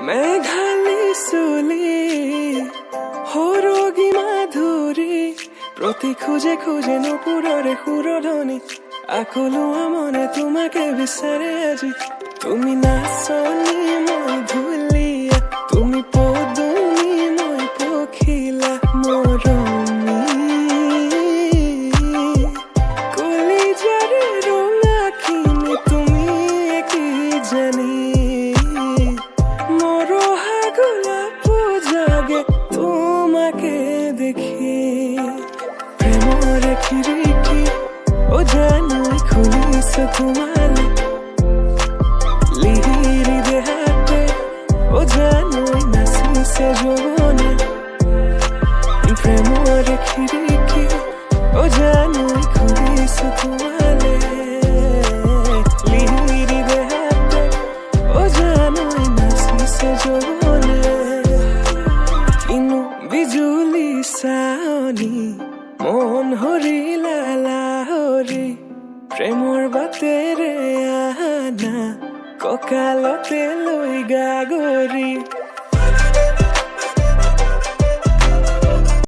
মেঘালি চুলি সৰগী মাধুৰী প্ৰতি খোজে খোজে নুপুৰৰে সুৰধনী আকলোৱা মনে তোমাকে বিচাৰে আজি তুমি নাচনী মই ধুলীয়া তুমি পদুমী মই পখিলা মৰমী কলিজাৰে ৰঙাখিনি তুমি কি জানি মৰহা গোলাপ জাগে তোমাকে দেখি প্ৰেমৰে খিৰিকী ও জানো খুলিছে তোমালে লিহিৰি দেহাতে ও জানো নাচিছে যৌৱনে প্ৰেমৰে খিৰিকী ও জানো খুলিছে তোমালে লিহিৰি দেহাতে ও জানো নাচিছে যৌৱনে কিনো বিজুলী চাৱনি মন হৰিলা লাহৰি প্ৰেমৰ বাটেৰে আনা কঁকালতে লৈ গাগৰি